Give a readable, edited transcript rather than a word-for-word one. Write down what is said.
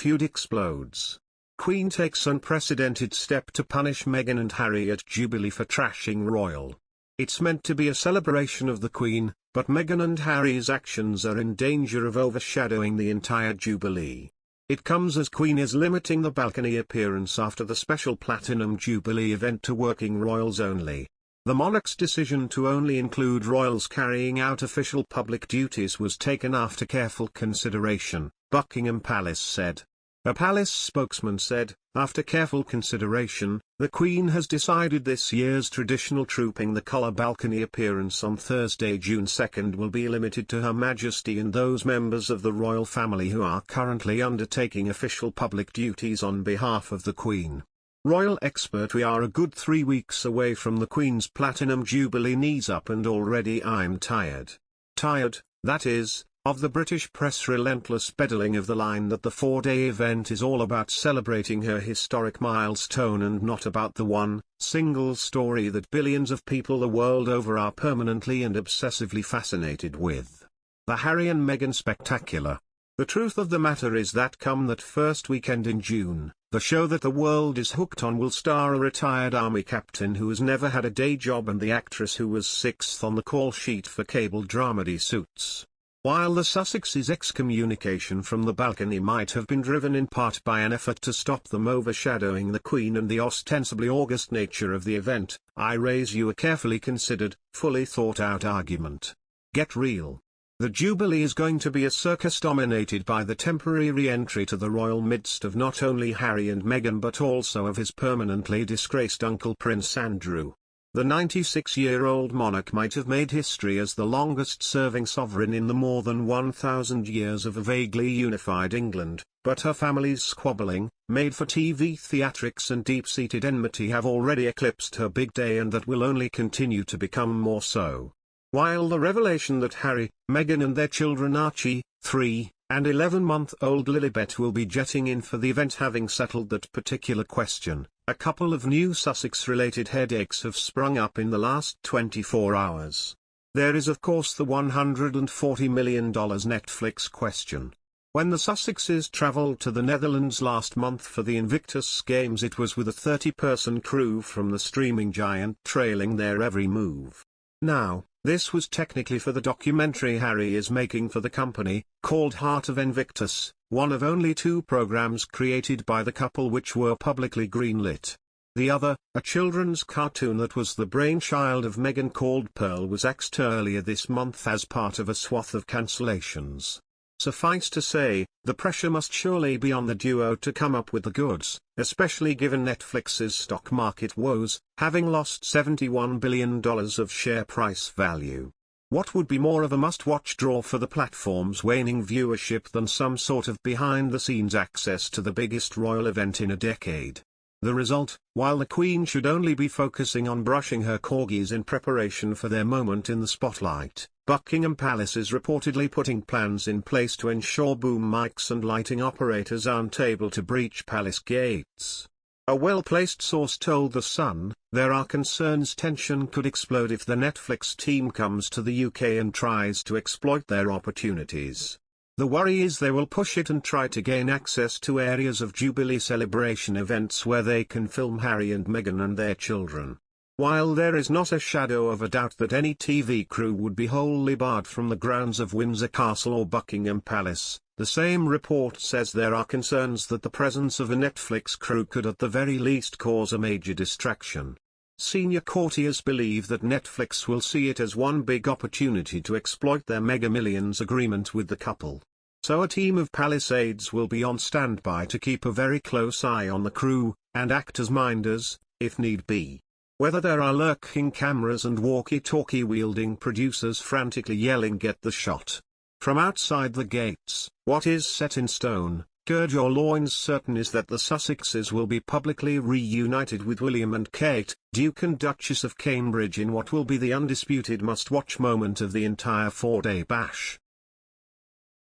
feud explodes. Queen takes unprecedented step to punish Meghan and Harry at Jubilee for trashing royal. It's meant to be a celebration of the Queen, but Meghan and Harry's actions are in danger of overshadowing the entire Jubilee. It comes as Queen is limiting the balcony appearance after the special Platinum Jubilee event to working royals only. The monarch's decision to only include royals carrying out official public duties was taken after careful consideration, Buckingham Palace said. A palace spokesman said, after careful consideration, the Queen has decided this year's traditional trooping the colour balcony appearance on Thursday, June 2 will be limited to Her Majesty and those members of the royal family who are currently undertaking official public duties on behalf of the Queen. Royal expert: we are a good 3 weeks away from the Queen's Platinum Jubilee. Knees up and already I'm tired. Tired, that is, of the British press' relentless peddling of the line that the 4-day event is all about celebrating her historic milestone and not about the one, single story that billions of people the world over are permanently and obsessively fascinated with. The Harry and Meghan spectacular. The truth of the matter is that come that first weekend in June, the show that the world is hooked on will star a retired army captain who has never had a day job and the actress who was 6th on the call sheet for cable dramedy Suits. While the Sussexes' excommunication from the balcony might have been driven in part by an effort to stop them overshadowing the Queen and the ostensibly august nature of the event, I raise you a carefully considered, fully thought-out argument. Get real. The Jubilee is going to be a circus dominated by the temporary re-entry to the royal midst of not only Harry and Meghan but also of his permanently disgraced uncle Prince Andrew. The 96-year-old monarch might have made history as the longest-serving sovereign in the more than 1,000 years of a vaguely unified England, but her family's squabbling, made-for-TV theatrics and deep-seated enmity have already eclipsed her big day, and that will only continue to become more so. While the revelation that Harry, Meghan and their children Archie, 3, and 11-month-old Lilibet will be jetting in for the event having settled that particular question, a couple of new Sussex-related headaches have sprung up in the last 24 hours. There is of course the $140 million Netflix question. When the Sussexes travelled to the Netherlands last month for the Invictus Games, it was with a 30-person crew from the streaming giant trailing their every move. Now, this was technically for the documentary Harry is making for the company, called Heart of Invictus, one of only 2 programs created by the couple which were publicly greenlit. The other, a children's cartoon that was the brainchild of Meghan called Pearl, was axed earlier this month as part of a swath of cancellations. Suffice to say, the pressure must surely be on the duo to come up with the goods, especially given Netflix's stock market woes, having lost $71 billion of share price value. What would be more of a must-watch draw for the platform's waning viewership than some sort of behind-the-scenes access to the biggest royal event in a decade? The result, while the Queen should only be focusing on brushing her corgis in preparation for their moment in the spotlight, Buckingham Palace is reportedly putting plans in place to ensure boom mics and lighting operators aren't able to breach palace gates. A well-placed source told The Sun, there are concerns tension could explode if the Netflix team comes to the UK and tries to exploit their opportunities. The worry is they will push it and try to gain access to areas of Jubilee celebration events where they can film Harry and Meghan and their children. While there is not a shadow of a doubt that any TV crew would be wholly barred from the grounds of Windsor Castle or Buckingham Palace, the same report says there are concerns that the presence of a Netflix crew could at the very least cause a major distraction. Senior courtiers believe that Netflix will see it as one big opportunity to exploit their Mega Millions agreement with the couple. So a team of palace aides will be on standby to keep a very close eye on the crew, and act as minders, if need be. Whether there are lurking cameras and walkie-talkie wielding producers frantically yelling "get the shot." From outside the gates, what is set in stone, gird your loins, certain is that the Sussexes will be publicly reunited with William and Kate, Duke and Duchess of Cambridge, in what will be the undisputed must-watch moment of the entire 4-day bash.